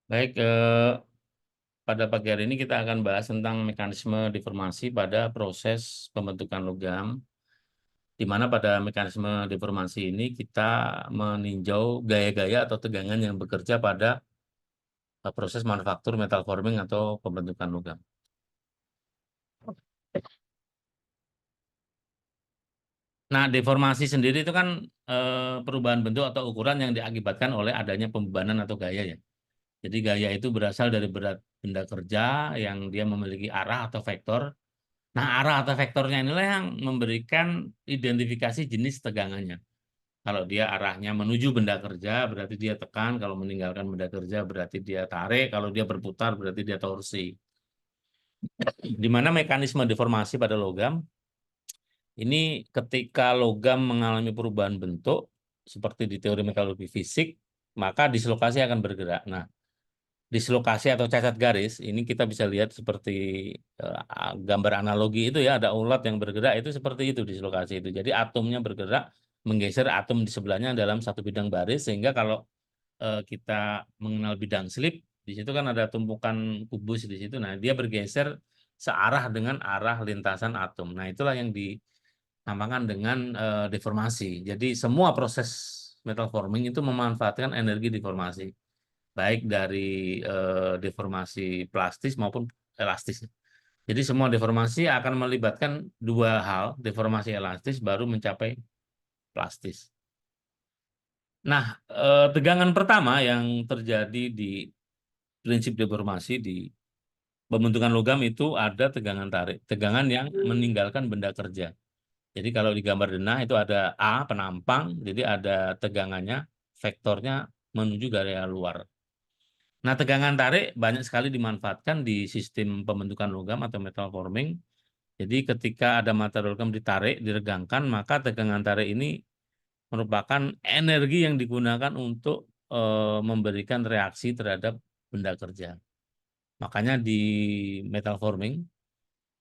Baik, pada pagi hari ini kita akan bahas tentang mekanisme deformasi pada proses pembentukan logam, di mana pada mekanisme deformasi ini kita meninjau gaya-gaya atau tegangan yang bekerja pada proses manufaktur metal forming atau pembentukan logam. Nah, deformasi sendiri itu kan perubahan bentuk atau ukuran yang diakibatkan oleh adanya pembebanan atau gaya ya. Jadi gaya itu berasal dari berat benda kerja yang dia memiliki arah atau vektor. Nah, arah atau vektornya inilah yang memberikan identifikasi jenis tegangannya. Kalau dia arahnya menuju benda kerja, berarti dia tekan. Kalau meninggalkan benda kerja, berarti dia tarik. Kalau dia berputar, berarti dia torsi. Di mana mekanisme deformasi pada logam, ini ketika logam mengalami perubahan bentuk, seperti di teori metalurgi fisik, maka dislokasi akan bergerak. Nah, dislokasi atau cacat garis, ini kita bisa lihat seperti gambar analogi itu ya, ada ulat yang bergerak itu seperti itu dislokasi itu. Jadi atomnya bergerak menggeser atom di sebelahnya dalam satu bidang baris, sehingga kalau kita mengenal bidang slip, di situ kan ada tumpukan kubus di situ. Nah, dia bergeser searah dengan arah lintasan atom. Nah, itulah yang dinamakan dengan deformasi. Jadi semua proses metal forming itu memanfaatkan energi deformasi baik dari deformasi plastis maupun elastis. Jadi semua deformasi akan melibatkan dua hal, deformasi elastis baru mencapai plastis. Nah, tegangan pertama yang terjadi di prinsip deformasi di pembentukan logam itu ada tegangan tarik, tegangan yang meninggalkan benda kerja. Jadi kalau di gambar denah itu ada A, penampang, jadi ada tegangannya, vektornya menuju ke area luar. Nah, tegangan tarik banyak sekali dimanfaatkan di sistem pembentukan logam atau metal forming. Jadi ketika ada material logam ditarik, diregangkan, maka tegangan tarik ini merupakan energi yang digunakan untuk memberikan reaksi terhadap benda kerja. Makanya di metal forming,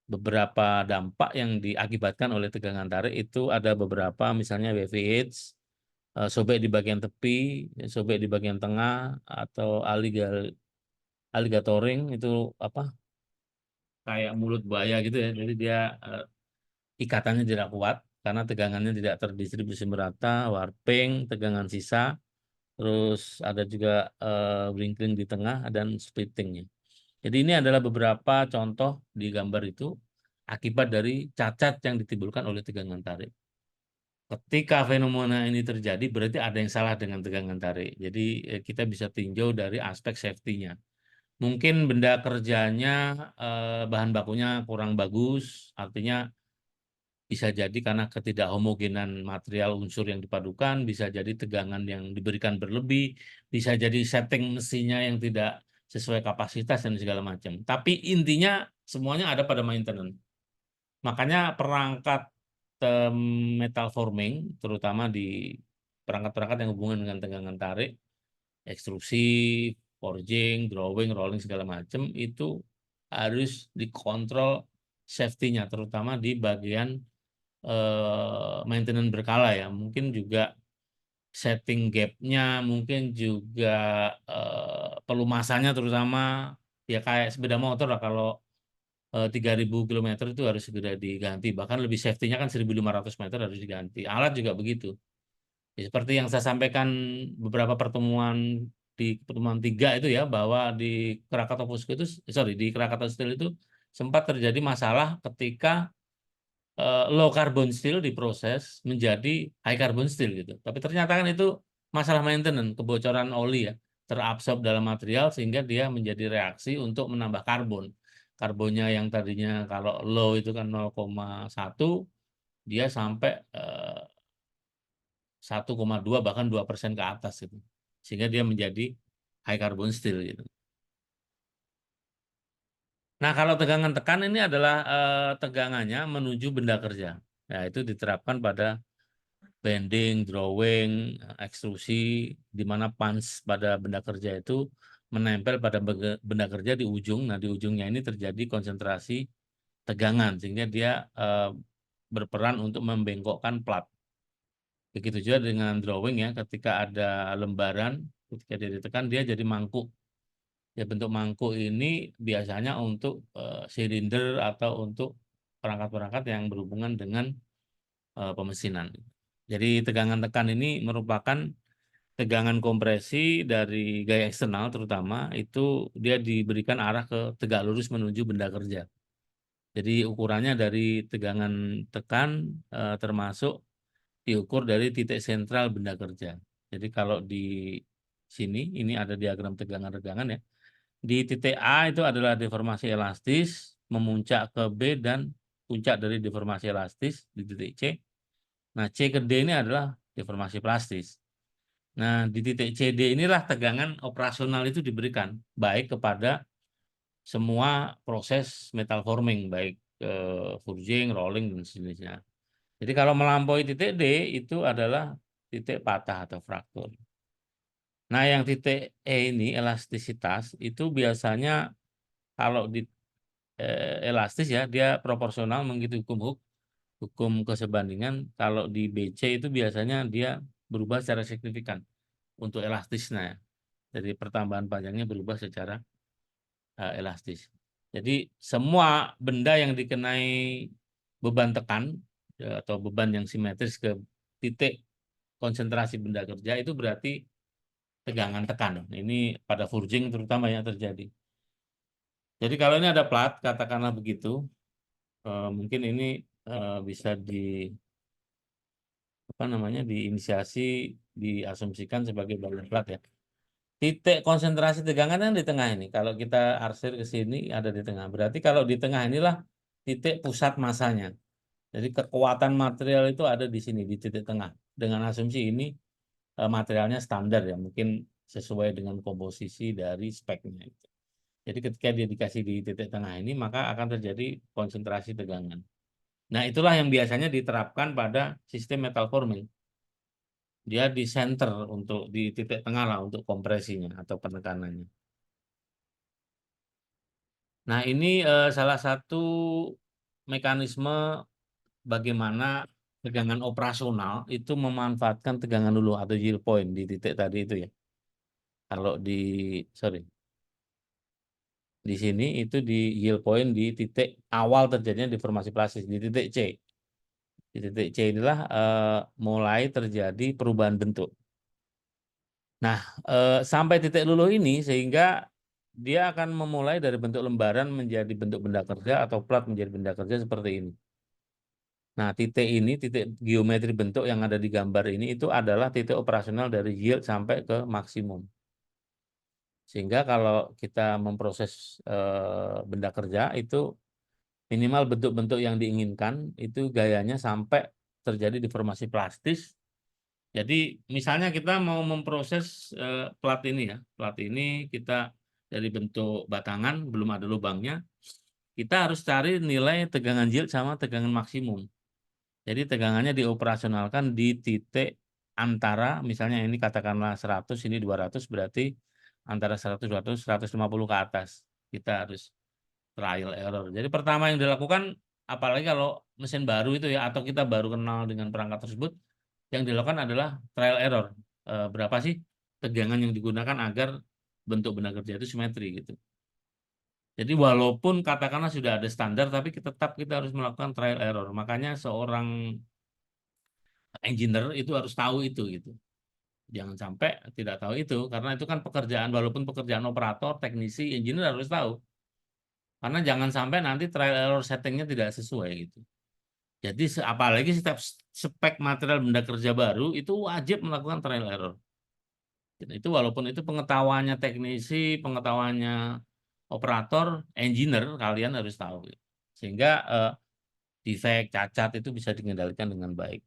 beberapa dampak yang diakibatkan oleh tegangan tarik itu ada beberapa, misalnya WVH, sobek di bagian tepi, sobek di bagian tengah, atau alligatoring itu apa kayak mulut buaya gitu ya. Jadi dia ikatannya tidak kuat karena tegangannya tidak terdistribusi merata, warping, tegangan sisa, terus ada juga wrinkling di tengah dan splittingnya. Jadi ini adalah beberapa contoh di gambar itu akibat dari cacat yang ditimbulkan oleh tegangan tarik. Ketika fenomena ini terjadi, berarti ada yang salah dengan tegangan tarik. Jadi kita bisa tinjau dari aspek safety-nya. Mungkin benda kerjanya bahan bakunya kurang bagus, artinya bisa jadi karena ketidakhomogenan material unsur yang dipadukan, bisa jadi tegangan yang diberikan berlebih, bisa jadi setting mesinnya yang tidak sesuai kapasitas dan segala macam. Tapi intinya semuanya ada pada maintenance. Makanya perangkat metal forming, terutama di perangkat-perangkat yang hubungan dengan tegangan tarik, ekstrusi, forging, drawing, rolling segala macam itu harus dikontrol safety-nya, terutama di bagian maintenance berkala ya. Mungkin juga setting gap-nya, mungkin juga pelumasannya terutama ya kayak sepeda motor lah kalau 3.000 kilometer itu harus segera diganti. Bahkan lebih safety-nya kan 1.500 meter harus diganti. Alat juga begitu. Ya, seperti yang saya sampaikan beberapa pertemuan di pertemuan tiga itu ya, bahwa di Krakatau Posko itu, sorry, di Krakatau Steel itu sempat terjadi masalah ketika low carbon steel diproses menjadi high carbon steel gitu. Tapi ternyata kan itu masalah maintenance, kebocoran oli ya, terabsorb dalam material sehingga dia menjadi reaksi untuk menambah karbon. Karbonnya yang tadinya kalau low itu kan 0,1, dia sampai 1,2 bahkan 2% ke atas gitu. Sehingga dia menjadi high carbon steel gitu. Nah, kalau tegangan tekan ini adalah tegangannya menuju benda kerja. Ya, itu diterapkan pada bending, drawing, ekstrusi, di mana punch pada benda kerja itu menempel pada benda kerja di ujung. Nah, di ujungnya ini terjadi konsentrasi tegangan, sehingga dia berperan untuk membengkokkan plat. Begitu juga dengan drawing ya, ketika ada lembaran, ketika dia ditekan, dia jadi mangkuk. Ya bentuk mangkuk ini biasanya untuk silinder atau untuk perangkat-perangkat yang berhubungan dengan pemesinan. Jadi tegangan tekan ini merupakan tegangan kompresi dari gaya eksternal terutama itu dia diberikan arah ke tegak lurus menuju benda kerja. Jadi ukurannya dari tegangan tekan termasuk diukur dari titik sentral benda kerja. Jadi kalau di sini ini ada diagram tegangan-tegangan ya. Di titik A itu adalah deformasi elastis memuncak ke B dan puncak dari deformasi elastis di titik C. Nah, C ke D ini adalah deformasi plastis. Nah, di titik CD inilah tegangan operasional itu diberikan, baik kepada semua proses metal forming, baik forging, rolling, dan sejenisnya. Jadi kalau melampaui titik D itu adalah titik patah atau fraktur. Nah, yang titik E ini elastisitas itu biasanya kalau di elastis ya dia proporsional mengikuti hukum Hooke, hukum kesebandingan. Kalau di BC itu biasanya dia berubah secara signifikan untuk elastisnya ya. Jadi pertambahan panjangnya berubah secara elastis. Jadi semua benda yang dikenai beban tekan atau beban yang simetris ke titik konsentrasi benda kerja itu berarti tegangan tekan. Ini pada forging terutama yang terjadi. Jadi kalau ini ada plat, katakanlah begitu, mungkin ini bisa apa namanya diinisiasi, diasumsikan sebagai balon plat ya. Titik konsentrasi tegangan yang di tengah ini. Kalau kita arsir ke sini ada di tengah. Berarti kalau di tengah inilah titik pusat masanya. Jadi kekuatan material itu ada di sini di titik tengah. Dengan asumsi ini materialnya standar ya, mungkin sesuai dengan komposisi dari speknya. Jadi ketika dia dikasih di titik tengah ini, maka akan terjadi konsentrasi tegangan. Nah, itulah yang biasanya diterapkan pada sistem metal forming. Dia di center untuk di titik tengah lah untuk kompresinya atau penekanannya. Nah, ini salah satu mekanisme bagaimana tegangan operasional itu memanfaatkan tegangan dulu atau yield point di titik tadi itu ya. Kalau di sorry di sini itu di yield point di titik awal terjadinya deformasi plastis di titik C. Di titik C inilah mulai terjadi perubahan bentuk. Nah, sampai titik luluh ini sehingga dia akan memulai dari bentuk lembaran menjadi bentuk benda kerja atau plat menjadi benda kerja seperti ini. Nah, titik ini, titik geometri bentuk yang ada di gambar ini itu adalah titik operasional dari yield sampai ke maksimum. Sehingga kalau kita memproses benda kerja itu minimal bentuk-bentuk yang diinginkan itu gayanya sampai terjadi deformasi plastis. Jadi misalnya kita mau memproses plat ini ya, plat ini kita dari bentuk batangan belum ada lubangnya, kita harus cari nilai tegangan yield sama tegangan maksimum. Jadi tegangannya dioperasionalkan di titik antara, misalnya ini katakanlah 100, ini 200, berarti antara 100, 200, 150 ke atas. Kita harus trial error. Jadi pertama yang dilakukan, apalagi kalau mesin baru itu ya, atau kita baru kenal dengan perangkat tersebut, yang dilakukan adalah trial error. Berapa sih tegangan yang digunakan agar bentuk benda kerja itu simetri gitu. Jadi walaupun katakanlah sudah ada standar, tapi tetap kita harus melakukan trial error. Makanya seorang engineer itu harus tahu itu gitu. Jangan sampai tidak tahu itu karena itu kan pekerjaan walaupun pekerjaan operator, teknisi, engineer harus tahu. Karena jangan sampai nanti trial error settingnya tidak sesuai gitu. Jadi apalagi setiap spek material benda kerja baru itu wajib melakukan trial error. Dan itu walaupun itu pengetahuannya teknisi, pengetahuannya operator, engineer kalian harus tahu. Sehingga defek, cacat itu bisa dikendalikan dengan baik.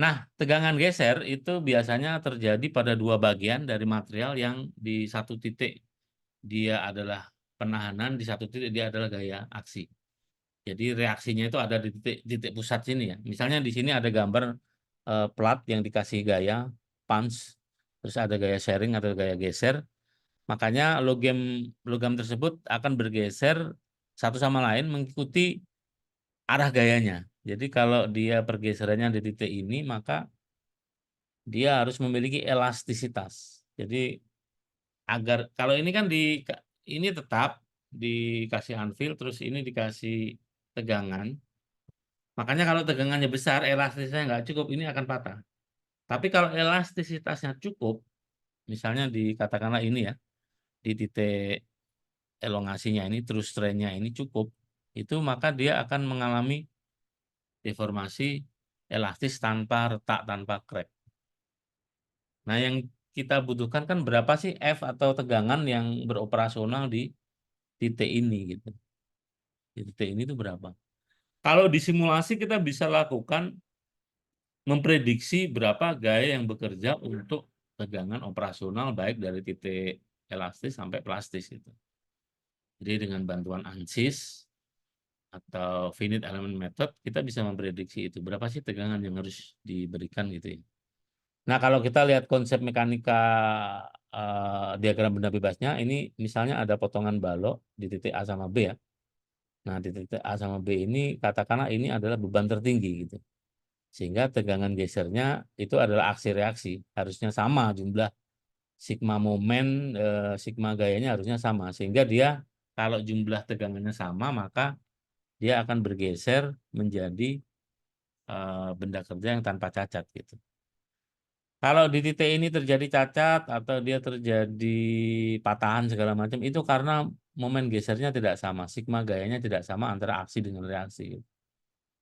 Nah, tegangan geser itu biasanya terjadi pada dua bagian dari material yang di satu titik dia adalah penahanan, di satu titik dia adalah gaya aksi. Jadi reaksinya itu ada di titik pusat sini ya. Misalnya di sini ada gambar plat yang dikasih gaya punch, terus ada gaya sharing atau gaya geser. Makanya logam logam tersebut akan bergeser satu sama lain mengikuti arah gayanya. Jadi kalau dia pergeserannya di titik ini, maka dia harus memiliki elastisitas. Jadi agar kalau ini kan ini tetap dikasih anvil, terus ini dikasih tegangan. Makanya kalau tegangannya besar, elastisitasnya nggak cukup, ini akan patah. Tapi kalau elastisitasnya cukup, misalnya dikatakanlah ini ya, di titik elongasinya ini, terus strainnya ini cukup, itu maka dia akan mengalami deformasi elastis tanpa retak, tanpa crack. Nah, yang kita butuhkan kan berapa sih F atau tegangan yang beroperasional di titik ini gitu. Di titik ini itu berapa? Kalau di simulasi kita bisa lakukan memprediksi berapa gaya yang bekerja untuk tegangan operasional baik dari titik elastis sampai plastis gitu. Jadi dengan bantuan ANSYS atau finite element method kita bisa memprediksi itu berapa sih tegangan yang harus diberikan gitu ya. Nah, kalau kita lihat konsep mekanika diagram benda bebasnya, ini misalnya ada potongan balok di titik A sama B ya. Nah, di titik A sama B ini katakanlah ini adalah beban tertinggi gitu. Sehingga tegangan gesernya itu adalah aksi reaksi. Harusnya sama jumlah sigma momen, sigma gayanya harusnya sama. Sehingga dia kalau jumlah tegangannya sama, maka dia akan bergeser menjadi benda kerja yang tanpa cacat gitu. Kalau di titik ini terjadi cacat atau dia terjadi patahan segala macam itu karena momen gesernya tidak sama, sigma gayanya tidak sama antara aksi dengan reaksi.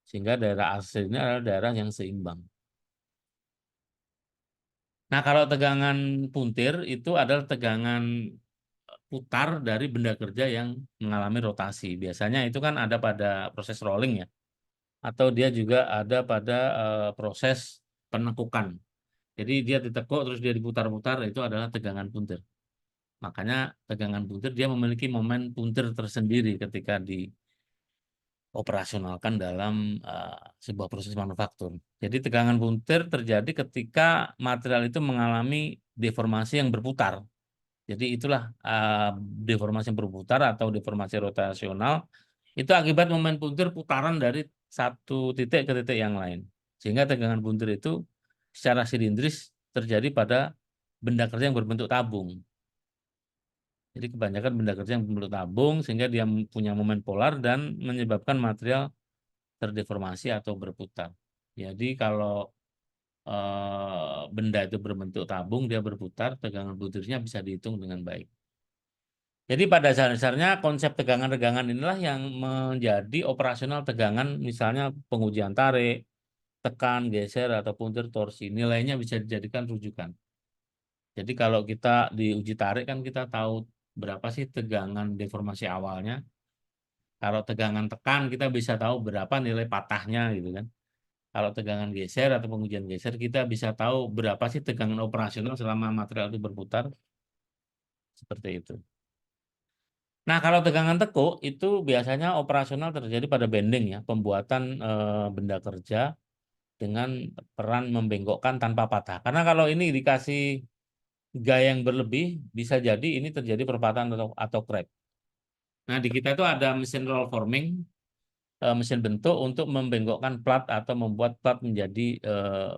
Sehingga daerah aksi ini adalah daerah yang seimbang. Nah, kalau tegangan puntir itu adalah tegangan putar dari benda kerja yang mengalami rotasi. Biasanya itu kan ada pada proses rolling ya, atau dia juga ada pada proses penekukan. Jadi dia ditekuk terus dia diputar-putar itu adalah tegangan puntir. Makanya tegangan puntir dia memiliki momen puntir tersendiri ketika dioperasionalkan dalam sebuah proses manufaktur. Jadi tegangan puntir terjadi ketika material itu mengalami deformasi yang berputar. Jadi itulah deformasi yang berputar atau deformasi rotasional itu akibat momen puntir putaran dari satu titik ke titik yang lain. Sehingga tegangan puntir itu secara silindris terjadi pada benda kerja yang berbentuk tabung. Jadi kebanyakan benda kerja yang berbentuk tabung sehingga dia punya momen polar dan menyebabkan material terdeformasi atau berputar. Jadi kalau benda itu berbentuk tabung, dia berputar, tegangan puntirnya bisa dihitung dengan baik. Jadi pada dasarnya konsep tegangan-tegangan inilah yang menjadi operasional tegangan, misalnya pengujian tarik, tekan, geser, atau puntir torsi. Nilainya bisa dijadikan rujukan. Jadi kalau kita diuji tarik kan kita tahu berapa sih tegangan deformasi awalnya. Kalau tegangan tekan kita bisa tahu berapa nilai patahnya gitu kan. Kalau tegangan geser atau pengujian geser kita bisa tahu berapa sih tegangan operasional selama material itu berputar. Seperti itu. Nah, kalau tegangan tekuk itu biasanya operasional terjadi pada bending ya, pembuatan benda kerja dengan peran membengkokkan tanpa patah. Karena kalau ini dikasih gaya yang berlebih, bisa jadi ini terjadi perpatahan atau crack. Nah, di kita itu ada mesin roll forming, mesin bentuk untuk membengkokkan plat atau membuat plat menjadi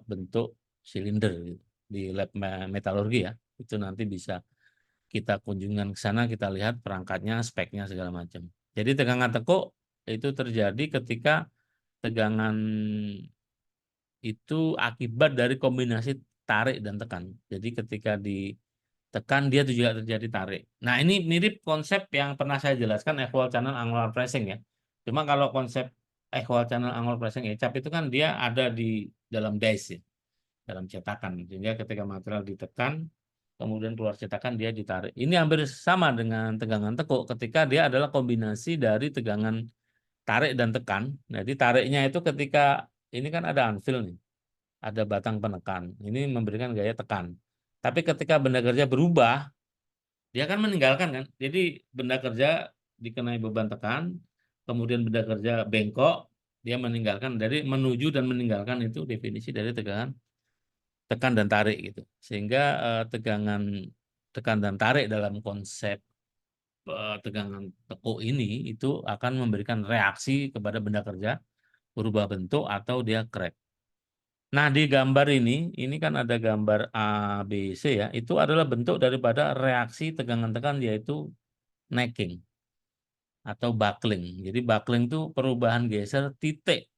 bentuk silinder gitu. Di lab metalurgi ya. Itu nanti bisa kita kunjungan ke sana, kita lihat perangkatnya, speknya segala macam. Jadi tegangan tekuk itu terjadi ketika tegangan itu akibat dari kombinasi tarik dan tekan. Jadi ketika ditekan dia juga terjadi tarik. Nah, ini mirip konsep yang pernah saya jelaskan equal channel angular pressing ya. Cuma kalau konsep equal channel angular pressing ECAP itu kan dia ada di dalam dice ya, dalam cetakan. Sehingga ketika material ditekan kemudian keluar cetakan dia ditarik. Ini hampir sama dengan tegangan tekuk ketika dia adalah kombinasi dari tegangan tarik dan tekan. Jadi tariknya itu ketika ini kan ada anvil nih, ada batang penekan. Ini memberikan gaya tekan. Tapi ketika benda kerja berubah, dia kan meninggalkan kan. Jadi benda kerja dikenai beban tekan, kemudian benda kerja bengkok, dia meninggalkan dari menuju dan meninggalkan itu definisi dari tegangan tekan dan tarik gitu. Sehingga tegangan tekan dan tarik dalam konsep tegangan tekuk ini itu akan memberikan reaksi kepada benda kerja berubah bentuk atau dia crack. Nah, di gambar ini kan ada gambar A, B, C ya. Itu adalah bentuk daripada reaksi tegangan-tegangan yaitu necking atau buckling. Jadi buckling itu perubahan geser titik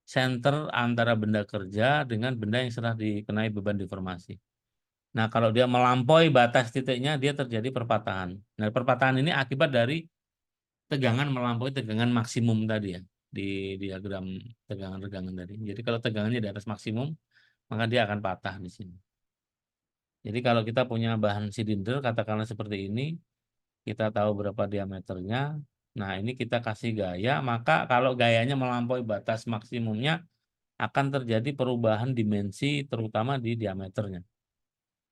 center antara benda kerja dengan benda yang sedang dikenai beban deformasi. Nah, kalau dia melampaui batas titiknya, dia terjadi perpatahan. Nah, perpatahan ini akibat dari tegangan melampaui tegangan maksimum tadi ya, di diagram tegangan-tegangan tadi. Jadi kalau tegangannya di atas maksimum, maka dia akan patah di sini. Jadi kalau kita punya bahan silinder, katakanlah seperti ini, kita tahu berapa diameternya. Nah, ini kita kasih gaya, maka kalau gayanya melampaui batas maksimumnya, akan terjadi perubahan dimensi, terutama di diameternya.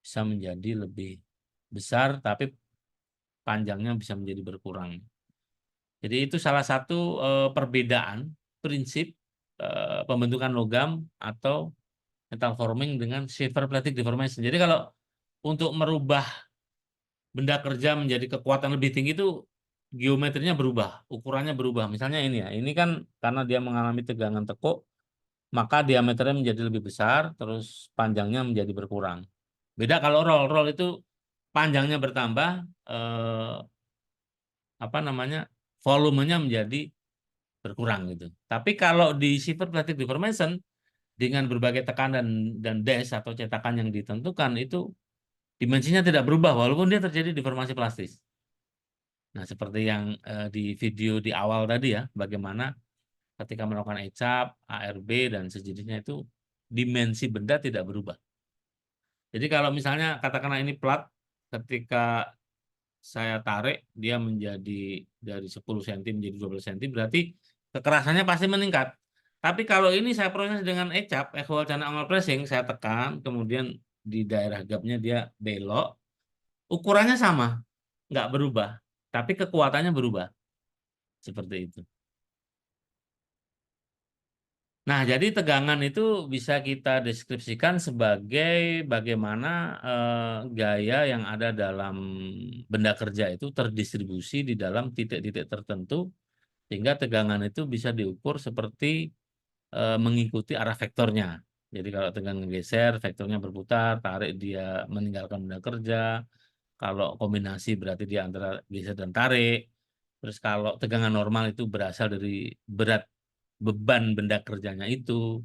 Bisa menjadi lebih besar, tapi panjangnya bisa menjadi berkurang. Jadi itu salah satu perbedaan prinsip pembentukan logam atau metal forming dengan shear plastic deformation. Jadi kalau untuk merubah benda kerja menjadi kekuatan lebih tinggi itu geometrinya berubah, ukurannya berubah. Misalnya ini ya, ini kan karena dia mengalami tegangan tekuk, maka diameternya menjadi lebih besar, terus panjangnya menjadi berkurang. Beda kalau roll, roll itu panjangnya bertambah, eh, apa namanya, volumenya menjadi berkurang gitu. Tapi kalau di shear plastic deformation dengan berbagai tekanan dan dash atau cetakan yang ditentukan itu dimensinya tidak berubah walaupun dia terjadi deformasi plastis. Nah, seperti yang di video di awal tadi ya, bagaimana ketika melakukan ECAP, ARB, dan sejenisnya itu dimensi benda tidak berubah. Jadi kalau misalnya katakanlah ini plat, ketika saya tarik, dia menjadi dari 10 cm menjadi 12 cm, berarti kekerasannya pasti meningkat. Tapi kalau ini saya proses dengan ECAP, equal channel angle pressing, saya tekan, kemudian di daerah gapnya dia belok, ukurannya sama, nggak berubah, tapi kekuatannya berubah. Seperti itu. Nah, jadi tegangan itu bisa kita deskripsikan sebagai bagaimana gaya yang ada dalam benda kerja itu terdistribusi di dalam titik-titik tertentu, sehingga tegangan itu bisa diukur seperti mengikuti arah vektornya. Jadi kalau tegangan geser, vektornya berputar, tarik dia meninggalkan benda kerja. Kalau kombinasi berarti dia antara geser dan tarik. Terus kalau tegangan normal itu berasal dari berat beban benda kerjanya itu,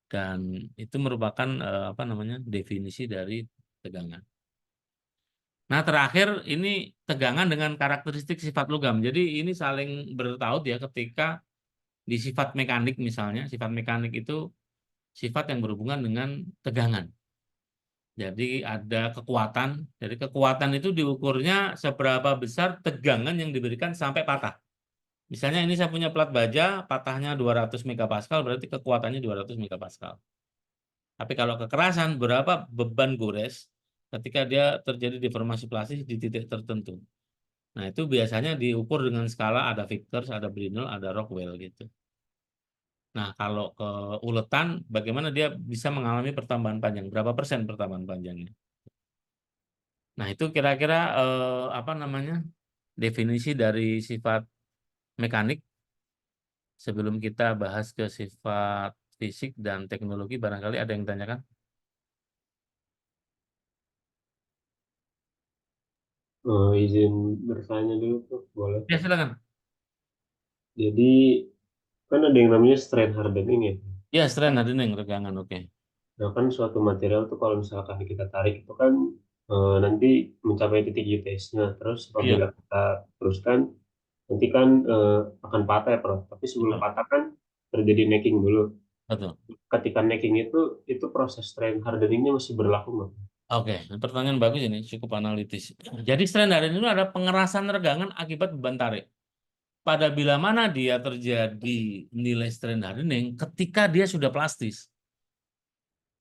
dan itu merupakan apa namanya, definisi dari tegangan. Nah, terakhir ini tegangan dengan karakteristik sifat logam. Jadi ini saling bertaut ya, ketika di sifat mekanik misalnya, sifat mekanik itu sifat yang berhubungan dengan tegangan. Jadi ada kekuatan, jadi kekuatan itu diukurnya seberapa besar tegangan yang diberikan sampai patah. Misalnya ini saya punya plat baja, patahnya 200 megapascal, berarti kekuatannya 200 megapascal. Tapi kalau kekerasan, berapa beban gores ketika dia terjadi deformasi plastis di titik tertentu. Nah, itu biasanya diukur dengan skala ada Vickers, ada Brinell, ada Rockwell gitu. Nah, kalau ke uletan, bagaimana dia bisa mengalami pertambahan panjang? Berapa persen pertambahan panjangnya? Nah, itu kira-kira apa namanya, definisi dari sifat mekanik. Sebelum kita bahas ke sifat fisik dan teknologi, barangkali ada yang tanyakan? Izin bertanya dulu tuh, boleh Ya, tuh. silakan. Jadi kan ada yang namanya strain hardening ya. Ya, strength hardening regangan, oke. Nah kan suatu material tuh kalau misalkan kita tarik itu kan nanti mencapai titik UTS-nya. Terus Iya, apabila kita teruskan, nanti kan akan patah ya, Prof. Tapi sebelum betul, patah kan terjadi necking dulu. betul. Ketika necking itu proses strain hardeningnya masih berlaku nggak? Oke, pertanyaan bagus ini, cukup analitis. Jadi strain hardening itu ada pengerasan regangan akibat beban tarik. Pada bila mana dia terjadi nilai strain hardening ketika dia sudah plastis.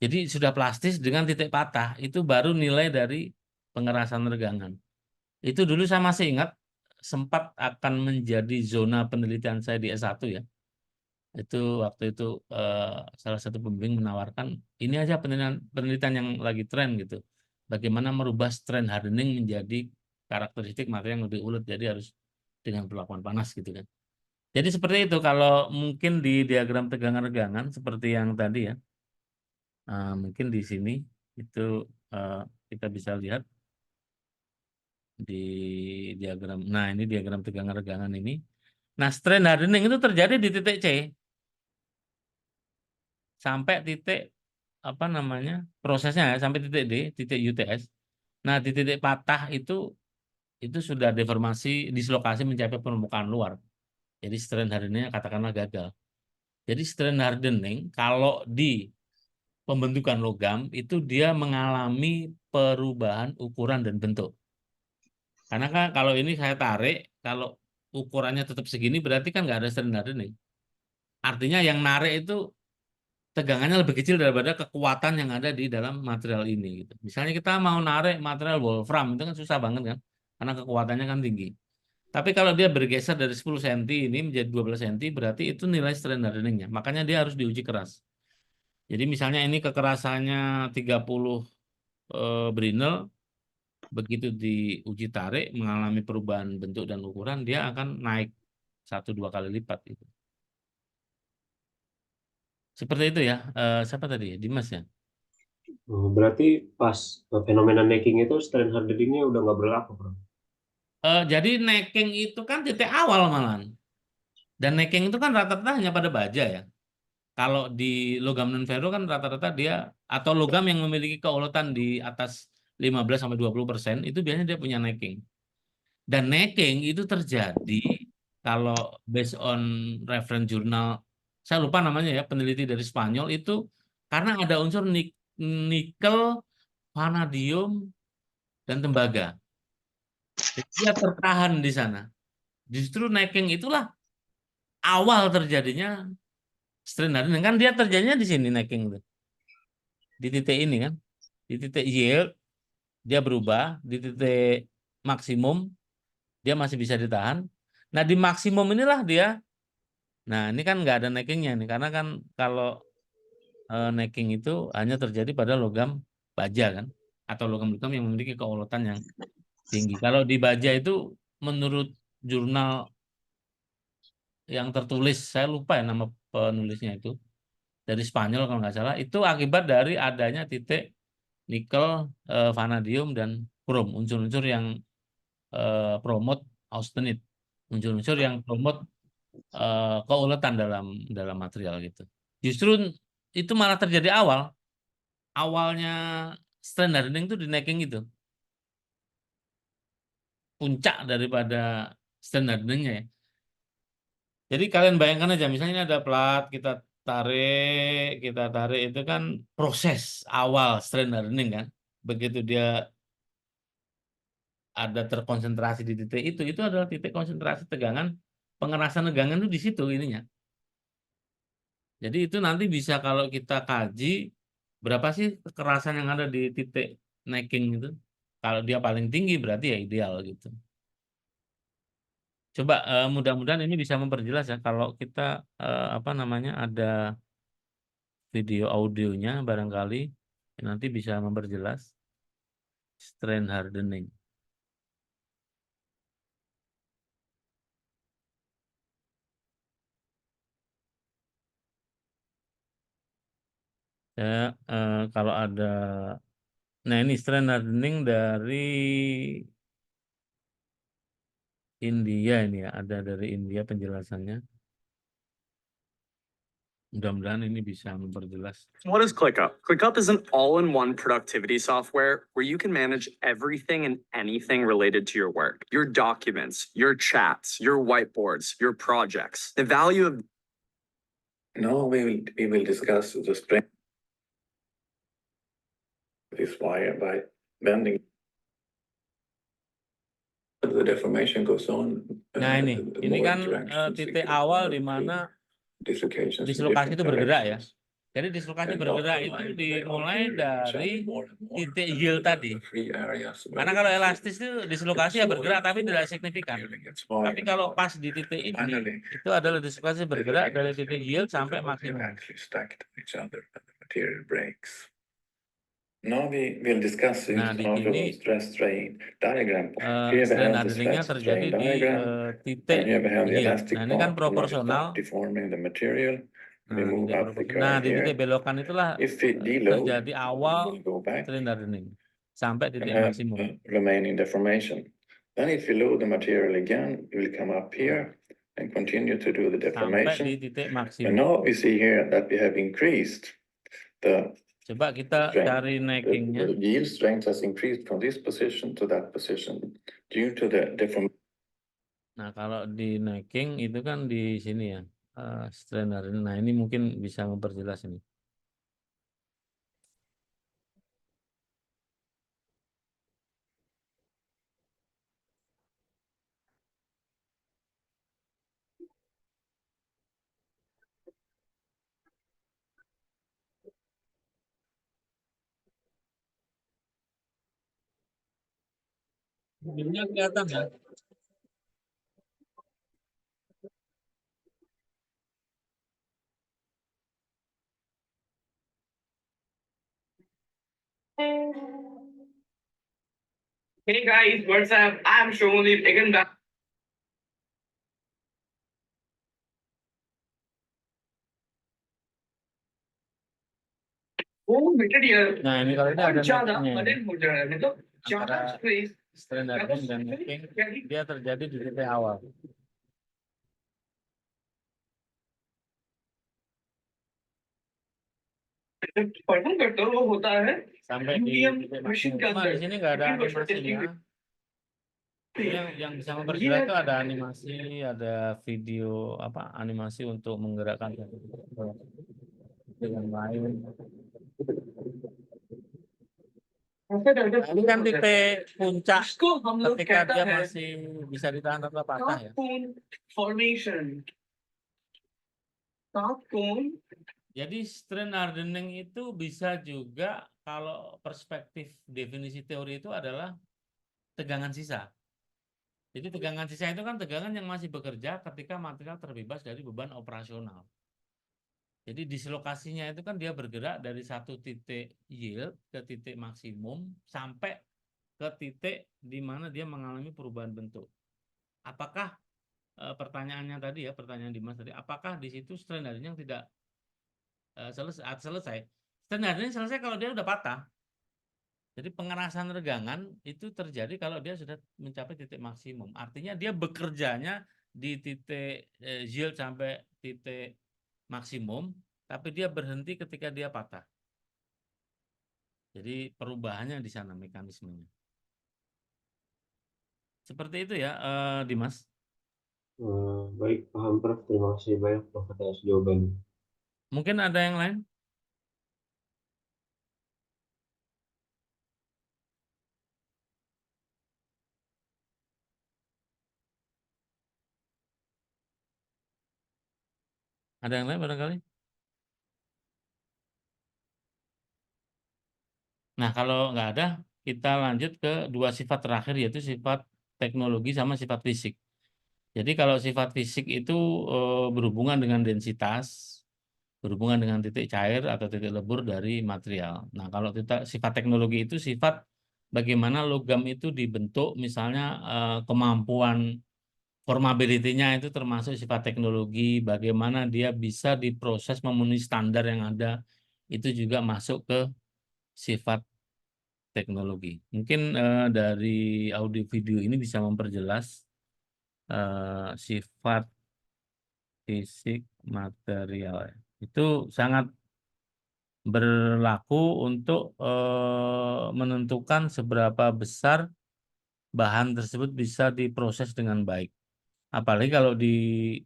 Jadi sudah plastis dengan titik patah, itu baru nilai dari pengerasan regangan. Itu dulu saya masih ingat, sempat akan menjadi zona penelitian saya di S1 ya. Itu waktu itu eh, salah satu pembimbing menawarkan ini aja penelitian, penelitian yang lagi tren gitu. Bagaimana merubah strain hardening menjadi karakteristik materi yang lebih ulet, jadi harus dengan perlakuan panas gitu kan. Jadi seperti itu kalau mungkin di diagram tegangan regangan seperti yang tadi ya. Mungkin di sini itu kita bisa lihat di diagram. Nah, ini diagram tegangan regangan ini. Nah, strain hardening itu terjadi di titik C sampai titik apa namanya prosesnya ya, sampai titik D, titik UTS. Nah, di titik patah itu sudah deformasi dislokasi mencapai permukaan luar. Jadi strain hardeningnya katakanlah gagal. Jadi strain hardening kalau di pembentukan logam itu dia mengalami perubahan ukuran dan bentuk. Karena kan kalau ini saya tarik, kalau ukurannya tetap segini berarti kan nggak ada strain hardening. Artinya yang narik itu tegangannya lebih kecil daripada kekuatan yang ada di dalam material ini gitu. Misalnya kita mau narik material wolfram itu kan susah banget kan karena kekuatannya kan tinggi. Tapi kalau dia bergeser dari 10 cm ini menjadi 12 cm berarti itu nilai strain hardeningnya. Makanya dia harus diuji keras. Jadi misalnya ini kekerasannya 30 Brinel, begitu diuji tarik mengalami perubahan bentuk dan ukuran dia akan naik 1-2 kali lipat itu. Seperti itu ya. Siapa tadi ya? Dimas ya. Berarti pas fenomena necking itu strain hardeningnya udah nggak berlaku, bro. Jadi necking itu kan titik awal malahan. Dan necking itu kan rata-rata hanya pada baja ya. Kalau di logam non ferro kan rata-rata dia atau logam yang memiliki keuletan di atas 15-20% itu biasanya dia punya necking. Dan necking itu terjadi kalau based on reference jurnal, saya lupa namanya ya, peneliti dari Spanyol itu karena ada unsur nikel, vanadium, dan tembaga. Jadi dia tertahan di sana. Justru necking itulah awal terjadinya strain hardening. Kan dia terjadinya di sini necking tuh. Di titik ini kan. Di titik yield dia berubah, di titik maksimum dia masih bisa ditahan. Nah, di maksimum inilah dia. Nah, ini kan nggak ada neckingnya nih, karena kan kalau necking itu hanya terjadi pada logam baja kan, atau logam-logam yang memiliki keuletan yang tinggi. Kalau di baja itu menurut jurnal yang tertulis, saya lupa ya nama penulisnya itu, dari Spanyol kalau nggak salah, itu akibat dari adanya titik nikel, vanadium, dan krom, unsur-unsur yang promote austenit, unsur-unsur yang promote keuletan dalam material gitu. Justru itu malah terjadi awalnya strain hardening itu di necking itu, puncak daripada strain hardeningnya ya. Jadi kalian bayangkan aja, misalnya ini ada plat, kita tarik itu kan proses awal strain hardening kan. Begitu dia ada terkonsentrasi di titik itu adalah titik konsentrasi tegangan, pengerasan tegangan itu di situ ininya. Jadi itu nanti bisa kalau kita kaji berapa sih kekerasan yang ada di titik necking itu. Kalau dia paling tinggi berarti ya ideal gitu. Coba mudah-mudahan ini bisa memperjelas ya kalau kita apa namanya ada video audionya barangkali nanti bisa memperjelas strain hardening. Saya kalau ada, nah ini strain hardening dari India ini ya, ada dari India penjelasannya. Mudah-mudahan ini bisa memperjelas. What is ClickUp? ClickUp is an all-in-one productivity software where you can manage everything and anything related to your work. Your documents, your chats, your whiteboards, your projects. The value of Now we will discuss the strength of this wire by bending. The deformation goes on. Nah ini kan titik awal di mana dislokasi itu bergerak ya. Jadi dislokasi bergerak itu dimulai dari titik yield tadi. Karena kalau elastis itu dislokasi ya bergerak tapi tidak signifikan. Tapi kalau pas di titik ini itu adalah dislokasi bergerak dari titik yield sampai maksimum. Now we will discuss it Nah, di out of sini stress strain diagram. Here we strain have the hardeningnya stress terjadi strain di diagram, titik and here we have the yield. elastic Nah, ini kan part, and now we proporsional. start deforming the material. we Nah, move titik up the belokan. Nah, curve di titik here. belokan itulah If we deload, terjadi we awal will go back trend hardening sampai and titik have maksimum. remaining deformation. Then if you load the material again, it will come up here and continue to do the Sampai di deformation. titik And maksimum. now we see here that we have increased the Coba kita strength. cari neckingnya. The yield strength has increased from this position to that position due to the deformation. Nah, kalau di necking itu kan di sini ya, strand hardening. Nah, ini mungkin bisa memperjelas ini. Ini kelihatan ya. Hey guys, what's up? I'm Shonip again back. Nah, ini kalau ini ada ज्यादा neckingnya. बदल हो जा रहा है मतलब ज्यादा Antara space strand hardening dan necking dia terjadi di titik awal. Perform करते हो वो होता है Sampai di medium titik machine maksimum. के Cuma अंदर di sini nggak ada 15% testing animasinya. Jadi yang bisa memperjelas itu ada animasi, ada video apa animasi untuk menggerakkan dengan lain. Nah, ini kan titik puncak इसको हम लोग ketika कहता dia है masih bisa ditahan tanpa patah ya. cone formation cone. Jadi strand hardening itu bisa juga kalau perspektif definisi teori itu adalah tegangan sisa. Jadi tegangan sisa itu kan tegangan yang masih bekerja ketika material terbebas dari beban operasional. Jadi dislokasinya itu kan dia bergerak dari satu titik yield ke titik maksimum sampai ke titik di mana dia mengalami perubahan bentuk. Apakah pertanyaannya tadi ya, pertanyaan Dimas tadi, apakah di situ strand hardening tidak selesai? Strand hardening selesai kalau dia udah patah. Jadi pengerasan regangan itu terjadi kalau dia sudah mencapai titik maksimum. Artinya dia bekerjanya di titik yield sampai titik maksimum, tapi dia berhenti ketika dia patah. Jadi perubahannya di sana mekanismenya. Seperti itu ya, Dimas. Baik, paham Prof. Terima kasih banyak Prof atas jawabannya. Mungkin ada yang lain? Ada yang lain barangkali? Nah, kalau nggak ada, kita lanjut ke dua sifat terakhir, yaitu sifat teknologi sama sifat fisik. Jadi kalau sifat fisik itu berhubungan dengan densitas, berhubungan dengan titik cair atau titik lebur dari material. Nah, kalau sifat teknologi itu sifat bagaimana logam itu dibentuk, misalnya kemampuan formability-nya itu termasuk sifat teknologi, bagaimana dia bisa diproses memenuhi standar yang ada, itu juga masuk ke sifat teknologi. Mungkin dari audio video ini bisa memperjelas sifat fisik material. Itu sangat berlaku untuk menentukan seberapa besar bahan tersebut bisa diproses dengan baik. Apalagi kalau di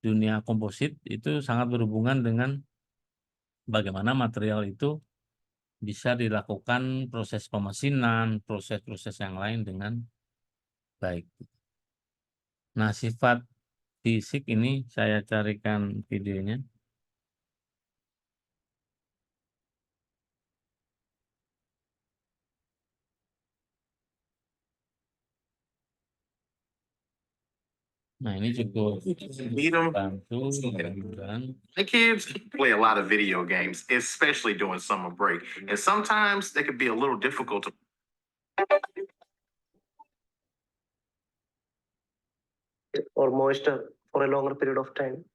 dunia komposit itu sangat berhubungan dengan bagaimana material itu bisa dilakukan proses pemesinan, proses-proses yang lain dengan baik. Nah, sifat fisik ini saya carikan videonya. Nah, ini cukup bantu mudah-mudahan. The kids play a lot of video games, especially during summer break. And sometimes they could be a little difficult to or moisture for a longer period of time.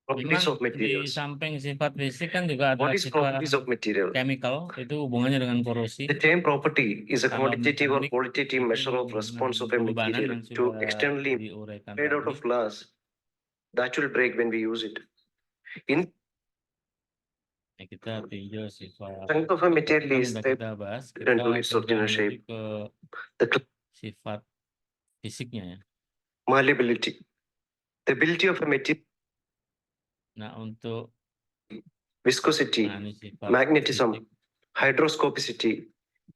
Properties Memang of di materials. samping sifat fisik kan juga ada What is sifat properties of material? chemical, itu hubungannya dengan korosi. The term property is a Kalau quantitative or mekanik qualitative itu measure of hubungan response of a dengan pembebanan material yang to sudah externally diuraikan made out tadi. of glass that will break when we use it. In Ya, kita tinjau sifat strength of a material kan is udah stable kita bahas, and to kita its coba original menuju shape. ke The sifat fisiknya ya. malleability. The ability of a material, Nah, untuk viscosity, ini sifat magnetism, fisik. hydroscopicity,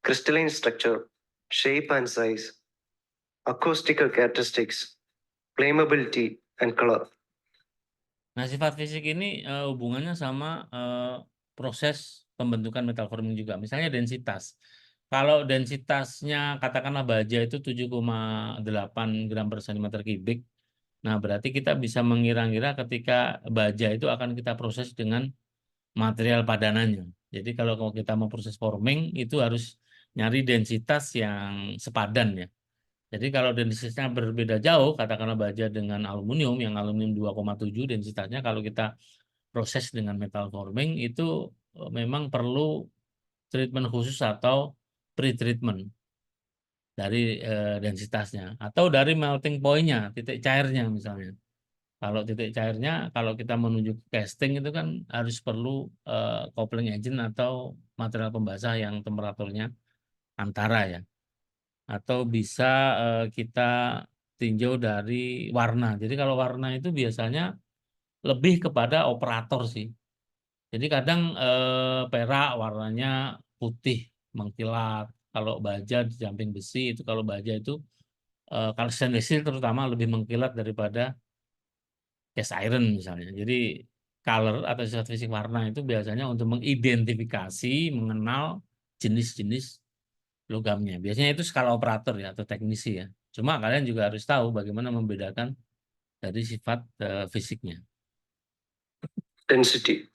crystalline structure, shape and size, acoustical characteristics, flammability, and color. Nah, sifat fisik ini hubungannya sama proses pembentukan metal forming juga. Misalnya densitas. Kalau densitasnya katakanlah baja itu 7,8 gram per centimeter kubik. Nah, berarti kita bisa mengira-ngira ketika baja itu akan kita proses dengan material padanannya. Jadi kalau kita mau proses forming itu harus nyari densitas yang sepadan ya. Jadi kalau densitasnya berbeda jauh, katakanlah baja dengan aluminium, yang aluminium 2,7 densitasnya, kalau kita proses dengan metal forming itu memang perlu treatment khusus atau pre-treatment dari densitasnya atau dari melting point-nya, titik cairnya misalnya. Kalau titik cairnya, kalau kita menuju ke casting itu kan harus perlu coupling agent atau material pembasah yang temperaturnya antara ya. Atau bisa kita tinjau dari warna. Jadi kalau warna itu biasanya lebih kepada operator sih. Jadi kadang perak warnanya putih mengkilat. Kalau baja di samping besi itu, kalau baja itu kalau stainless steel terutama lebih mengkilat daripada cast iron misalnya. Jadi color atau sifat fisik warna itu biasanya untuk mengidentifikasi, mengenal jenis-jenis logamnya. Biasanya itu skala operator ya atau teknisi ya. Cuma kalian juga harus tahu bagaimana membedakan dari sifat fisiknya. Density.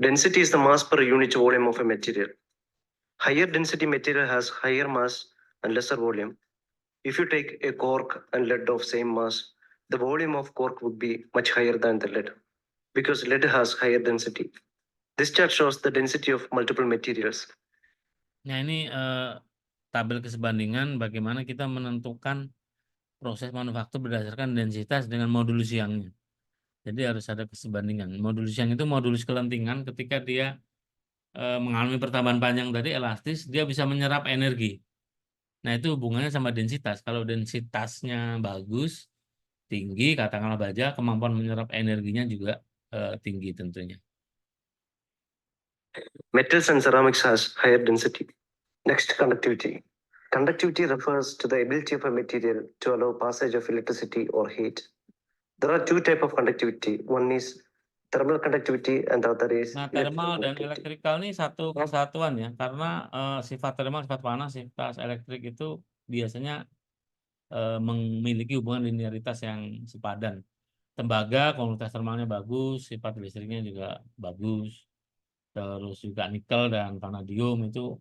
Density is the mass per unit volume of a material. Higher density material has higher mass and lesser volume. If you take a cork and lead of same mass, the volume of cork would be much higher than the lead because lead has higher density. This chart shows the density of multiple materials. Nah ini tabel kesebandingan bagaimana kita menentukan proses manufaktur berdasarkan densitas dengan modulus Youngnya. Jadi harus ada kesebandingan. Modulus Young itu modulus kelentingan ketika dia mengalami pertambahan panjang tadi elastis, dia bisa menyerap energi. Nah itu hubungannya sama densitas. Kalau densitasnya bagus, tinggi, katakanlah baja, kemampuan menyerap energinya juga tinggi tentunya. Metals and ceramics has higher density. Next, conductivity. Conductivity refers to the ability of a material to allow passage of electricity or heat. There are two types of conductivity. One is thermal conductivity and the other is Nah, electrical thermal dan conductivity. elektrikal ini satu kesatuan ya, karena sifat thermal, sifat panas, sifat elektrik itu biasanya memiliki hubungan linearitas yang sepadan. Tembaga, konduktvitas termalnya bagus, sifat listriknya juga bagus. Terus juga nikel dan vanadium itu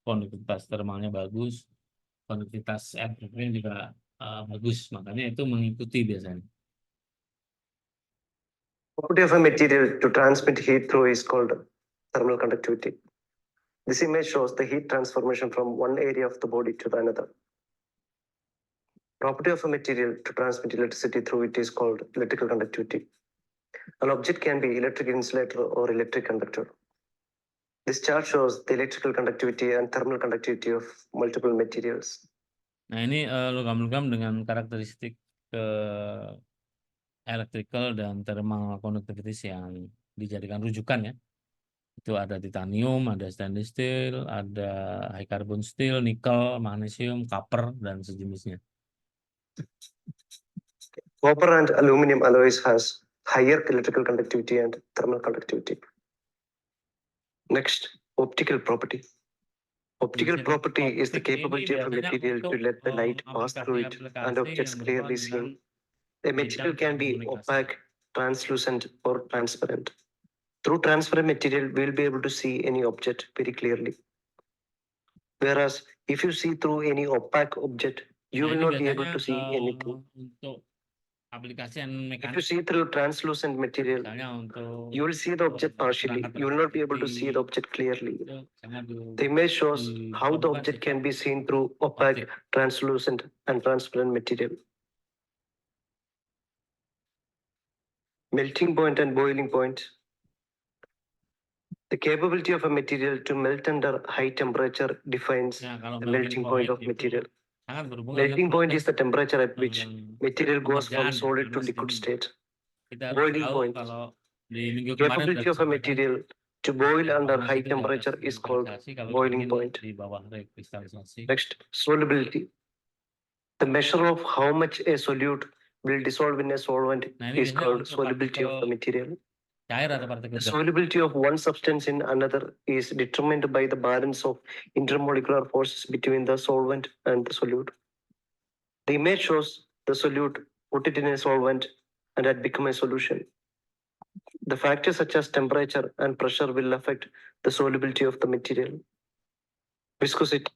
konduktivitas termalnya bagus, konduktivitas elektriknya juga bagus, makanya itu mengikuti biasanya. Property of a material to transmit heat through is called thermal conductivity. This image shows the heat transformation from one area of the body to the another. Property of a material to transmit electricity through it is called electrical conductivity. An object can be electric insulator or electric conductor. This chart shows the electrical conductivity and thermal conductivity of multiple materials. Nah ini logam-logam dengan karakteristik electrical dan thermal conductivity yang dijadikan rujukan ya. Itu ada titanium, ada stainless steel, ada high carbon steel, nikel, magnesium, copper, dan sejenisnya. Copper and aluminum alloys has higher electrical conductivity and thermal conductivity. Next, optical property. Optical property is the capability of a material to let the light pass through it and objects clearly seen. A material can be opaque, translucent, or transparent. Through transparent material, we'll be able to see any object very clearly. Whereas if you see through any opaque object, you will not be able to see anything. Untuk aplikasi yang If you mekanik, see through translucent material, misalnya untuk you will see the object partially. perangkat You will not be able to see the tersebut object clearly. itu sangat The image shows how the diperlukan object sifat can be seen through opaque, optik. translucent, and transparent material. Melting point and boiling point. The capability of a material to melt under high temperature defines Nah, kalau the melting point of itu material. sangat berhubungan Melting dengan point is proses the temperature at which material goes from pengerjaan ya, solid to panas liquid dingin. state. Kita harus Boiling tahu point. kalau di minggu kemarin Capability sudah of a disampaikan material to boil under panas high itu di atas temperature is called rekristalisasi, kalau boiling dingin point. di bawah rekristalisasi. Next, solubility. The measure of how much a solute will dissolve in a solvent Nah, ini is biasanya called untuk solubility of the partikel material. cair atau partikel The gas. solubility of one substance in another is determined by the balance of intermolecular forces between the solvent and the solute. The image shows the solute, put it in a solvent, and had become a solution. The factors such as temperature and pressure will affect the solubility of the material. Viscosity.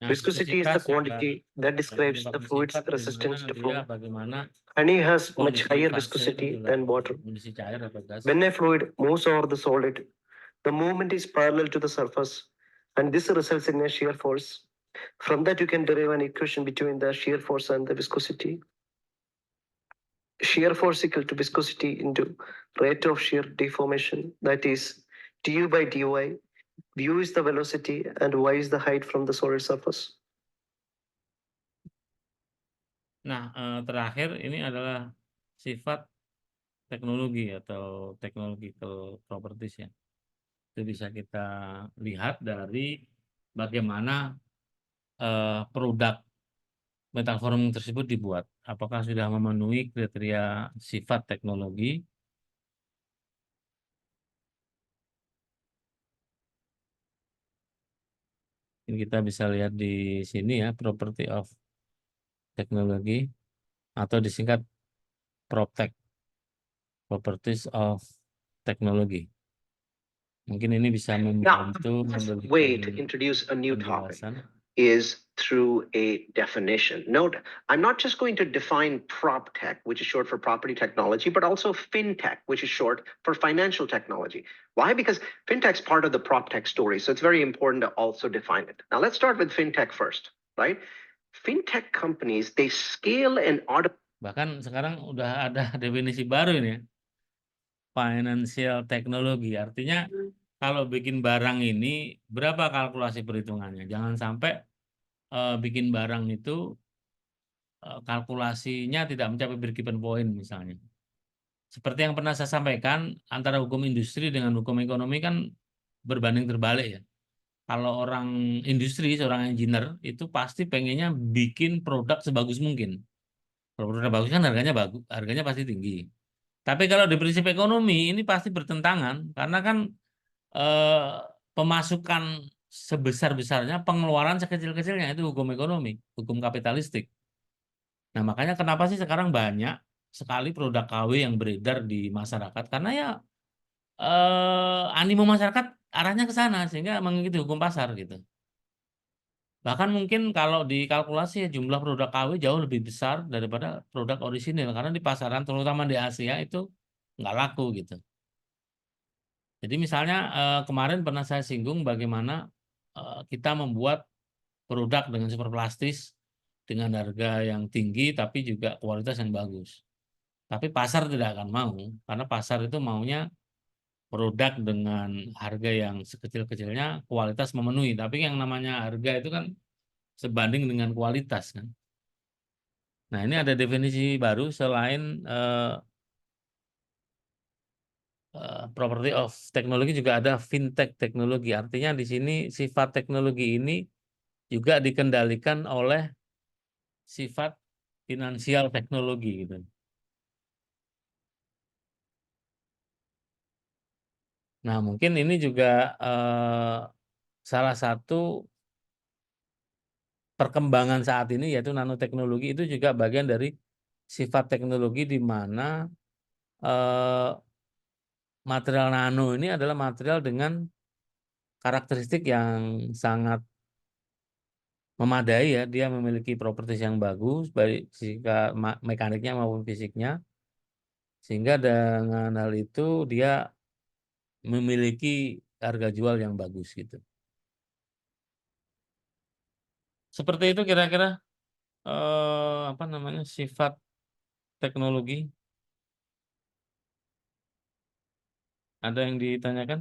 Nah, Viscosity is the viscositas juga quantity that describes the menyebabkan fluid's sifat di mana resistance to dia flow. bagaimana Honey has much kondisi higher fase viscosity itu than dalam water. kondisi cair atau gas. When a fluid moves over the solid, the movement is parallel to the surface, and this results in a shear force. From that, you can derive an equation between the shear force and the viscosity. Shear force equal to viscosity into rate of shear deformation, that is du by dy. V is the velocity and y is the height from the solid surface. Nah, terakhir ini adalah sifat teknologi atau technological properties ya. Itu bisa kita lihat dari bagaimana produk metal forming tersebut dibuat. Apakah sudah memenuhi kriteria sifat teknologi? Ini kita bisa lihat di sini ya, property of technology atau disingkat PropTech, properties of technology. Mungkin ini bisa membantu way to memberikan introduce a new topic penjelasan. is through a definition. Note, I'm not just going to define PropTech, which is short for property technology, but also FinTech, which is short for financial technology. Why? Because FinTech's part of the PropTech story, so it's very important to also define it. Now let's start with FinTech first, right? FinTech companies, they scale and automate. Bahkan sekarang udah ada definisi baru ini ya. Financial technology. Artinya kalau bikin barang ini berapa kalkulasi perhitungannya. Jangan sampai bikin barang itu kalkulasinya tidak mencapai break-even point misalnya. Seperti yang pernah saya sampaikan, antara hukum industri dengan hukum ekonomi kan berbanding terbalik ya. Kalau orang industri, seorang engineer, itu pasti pengennya bikin produk sebagus mungkin. Kalau produk bagus kan harganya pasti tinggi. Tapi kalau di prinsip ekonomi ini pasti bertentangan, karena kan pemasukan sebesar-besarnya, pengeluaran sekecil-kecilnya, itu hukum ekonomi, hukum kapitalistik. Nah, makanya kenapa sih sekarang banyak sekali produk KW yang beredar di masyarakat, karena ya animo masyarakat arahnya ke sana sehingga mengikuti hukum pasar gitu. Bahkan mungkin kalau dikalkulasi ya, jumlah produk KW jauh lebih besar daripada produk orisinil karena di pasaran terutama di Asia itu nggak laku gitu. Jadi misalnya kemarin pernah saya singgung bagaimana kita membuat produk dengan super plastis dengan harga yang tinggi tapi juga kualitas yang bagus. Tapi pasar tidak akan mau karena pasar itu maunya produk dengan harga yang sekecil-kecilnya kualitas memenuhi. Tapi yang namanya harga itu kan sebanding dengan kualitas kan. Nah, ini ada definisi baru selain property of teknologi juga ada fintech teknologi. Artinya di sini sifat teknologi ini juga dikendalikan oleh sifat finansial teknologi gitu. Nah, mungkin ini juga salah satu perkembangan saat ini yaitu nanoteknologi itu juga bagian dari sifat teknologi di mana material nano ini adalah material dengan karakteristik yang sangat memadai ya, dia memiliki properties yang bagus, baik fisika mekaniknya maupun fisiknya, sehingga dengan hal itu dia memiliki harga jual yang bagus gitu. Seperti itu kira-kira apa namanya sifat teknologi. Ada yang ditanyakan?